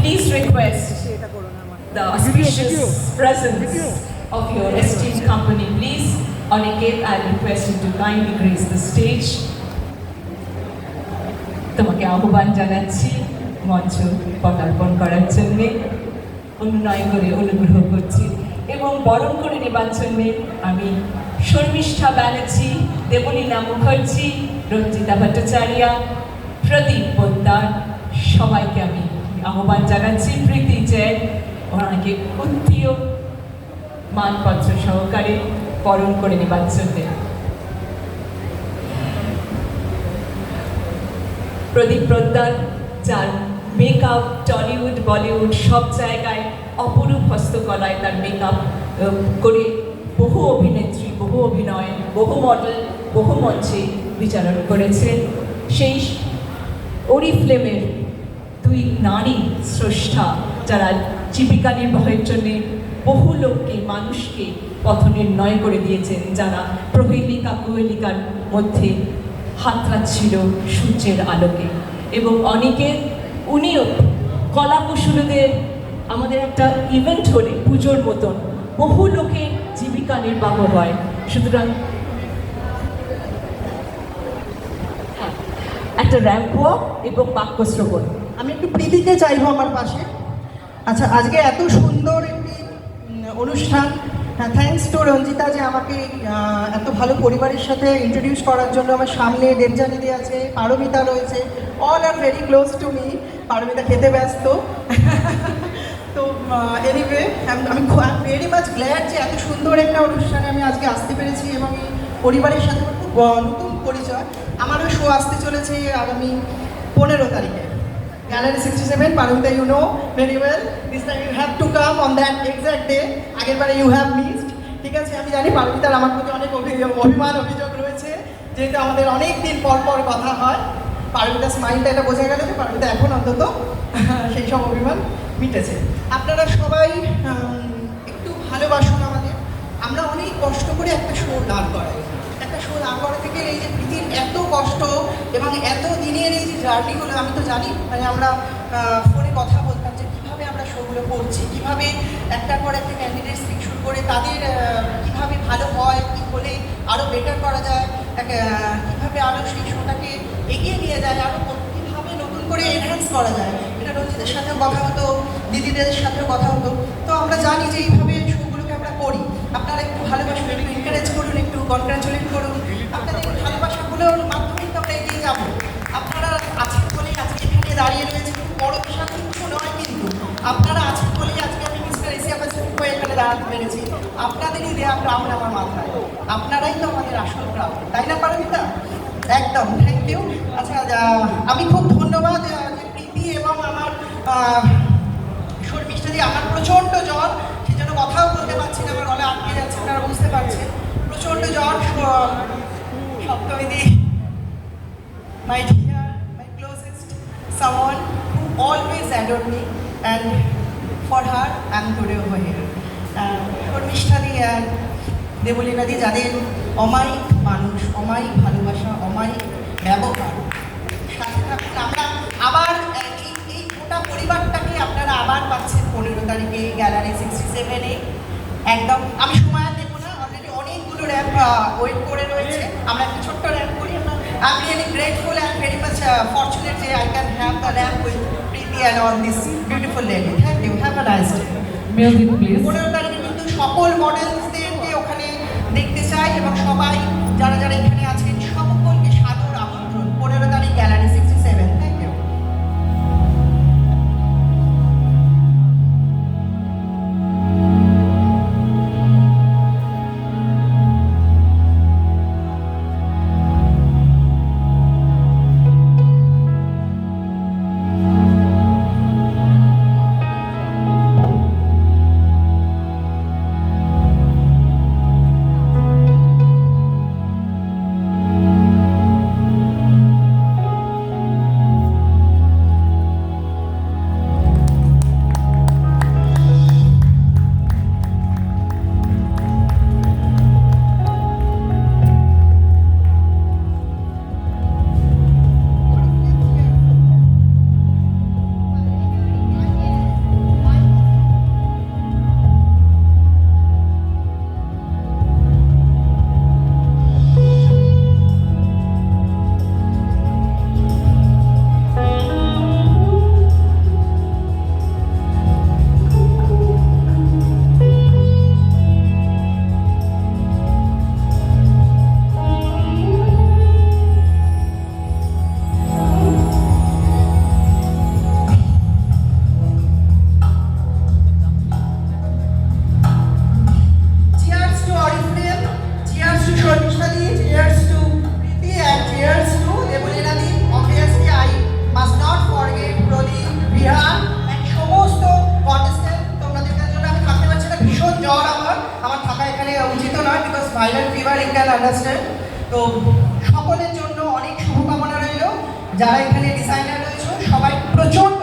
please request the auspicious presence of your esteemed company. Please, Aniket, I request you to kindly grace the stage. তোমাকে আহ্বান জানাচ্ছি মঞ্চ পদার্পণ করার জন্য, অনুনয় করে অনুগ্রহ করছি এবং বরণ করে নেবার জন্য আমি শর্মিষ্ঠা ব্যানার্জি, দেবলীনা মুখার্জি, রঞ্জিতা ভট্টাচার্য, প্রদীপ পোদ্দার সবাইকে আমি আহ্বান জানাচ্ছি প্রীতি জৈন ওনাকে উত্তীয় মানপত্র সহকারে বরণ করে নেবার জন্য। প্রদীপ পোদ্দার, যার মেকআপ টলিউড বলিউড সব জায়গায় অপরূপ হস্তকলায় তার মেকআপ করে বহু অভিনেত্রী, বহু অভিনয়, বহু মডেল, বহু মঞ্চে বিচারণ করেছেন। সেই অরিফ্লেমের দুই নারী স্রষ্টা যারা জীবিকা নির্বাহের জন্যে বহু লোককে, মানুষকে পথ নির্ণয় করে দিয়েছেন, যারা প্রহেলিকা কুহেলিকার মধ্যে হাতড়াচ্ছিল সূর্যের আলোকে। এবং অনেকে উনিও কলা কুশলীদের আমাদের একটা ইভেন্ট হলে পুজোর মতন বহু লোকের জীবিকা নির্বাহ হয়। সুতরাং একটা র্যাম্প ওয়াক এবং বাক্য শ্রবণ। আমি একটু প্রীতিকে চাইবো আমার পাশে। আচ্ছা, আজকে এত সুন্দর একটি অনুষ্ঠান, হ্যাঁ, থ্যাঙ্কস টু রঞ্জিতা যে আমাকে এত ভালো পরিবারের সাথে ইন্ট্রোডিউস করার জন্য। আমার সামনে দেবজানিদি আছে, পারমিতা রয়েছে, all are very close to me. Paromita খেতে ব্যস্ত। তো এনিওয়ে আমি ভেরি মাচ গ্ল্যাড যে এত সুন্দর একটা অনুষ্ঠানে আমি আজকে আসতে পেরেছি এবং এই পরিবারের সাথে খুব নতুন পরিচয়। আমারও শো আসতে চলেছে আগামী 15 তারিখে, gallery 67। Paromita, you know very well, this time you have to come on that exact day. আগের বারে ইউ হ্যাভ মিসড। ঠিক আছে, আমি জানি পারমিতার আমার প্রতি অনেক অভিমান অভিযোগ রয়েছে, যেহেতু আমাদের অনেক দিন পর পর কথা হয়। পারমিতার স্মাইলটা এটা বোঝা গেল যে পারমিতা এখন অন্তত সেই সব অভিমান মিটেছে। আপনারা সবাই একটু ভালোবাসুন আমাদের। আমরা অনেক কষ্ট করে একটা শো দাঁড় করাই। একটা শো দাঁড় করা থেকে এই যে প্রীতির এত কষ্ট এবং এত দিনের এই যে জার্নিগুলো, আমি তো জানি, মানে আমরা ফোনে কথা বলতাম যে কীভাবে আমরা শোগুলো করছি, কীভাবে একটার পর একটা ক্যান্ডিডেটস পিক শুরু করে তাদের কীভাবে ভালো হয়, কী হলে আরও বেটার করা যায়, কীভাবে আরও সেই শোটাকে এগিয়ে নিয়ে যায়, আরও কীভাবে নতুন করে এনহ্যান্স করা যায়। এটা রঞ্জিতের সাথেও কথা হতো, দিদিদের সাথেও কথা হতো। তো আমরা জানি যে এইভাবে শোগুলোকে আমরা করি। আপনারা একটু ভালোবাসুন, একটু এনকারেজ করুন, একটু কনগ্রাচুলেট করুন। আপনাদের ভালোবাসাগুলোর মাধ্যমেই তো আমরা এগিয়ে যাবো। আপনারা আছেন বলেই আজকে এখানে দাঁড়িয়ে রয়েছে, বড় বিশাল কিছু নয়, কিন্তু আপনারা আছেন বলেই আজকে আমি মিস্টার এশিয়া প্যাসিফিক হয়ে এখানে দাঁড়াতে পেরেছি। আপনাদেরই দেওয়া ক্রাউন আমার মাথায়, আপনারাই তো আমাদের আসল ক্রাউন, তাই না পারমিতা? একদম, থ্যাংক ইউ। আচ্ছা, আমি খুব ধন্যবাদ প্রীতি এবং আমার শর্মিষ্ঠা দি। আমার প্রচণ্ড জ্বর, সেই জন্য কথাও বলতে পারছি না, আমার গলা আটকে যাচ্ছে, আপনারা বুঝতে পারছেন। প্রচণ্ড জ্বর। সপ্তমীদি, my dear, my closest someone who always adored me, and for her I'm today over here. Sharmistha দি আর দেবলীনা দি, যাদের অমায়িক মানুষ, অমায়িক ভালোবাসা, অমায়িক ব্যবহার, সাথে থাকুন। আমরা আবার এই গোটা পরিবারটাকে আপনারা আবার পাচ্ছেন 15 তারিখে গ্যালারি 67-এ। একদম আমি সময় আর দেবো না, অলরেডি অনেকগুলো র্যাম্প ওয়েট করে রয়েছে। আমরা একটা ছোট্ট র্যাম্প করি। I am really grateful and very much fortunate যে I can have the ramp with Preeti and on this beautiful lady. Thank you, have a nice day. 15 তারিখে কিন্তু সকল মডেলসদেরকে ওখানে দেখতে চাই এবং সবাই যারা যারা এখানে আছেন সকলকে সাদর আমন্ত্রণ। 15 তারিখ গ্যালারি 67। Thank you. Viral fever you can understand. তো সকলের জন্য অনেক শুভকামনা রইল, যারা এখানে ডিজাইনার রয়েছে সবাই প্রচণ্ড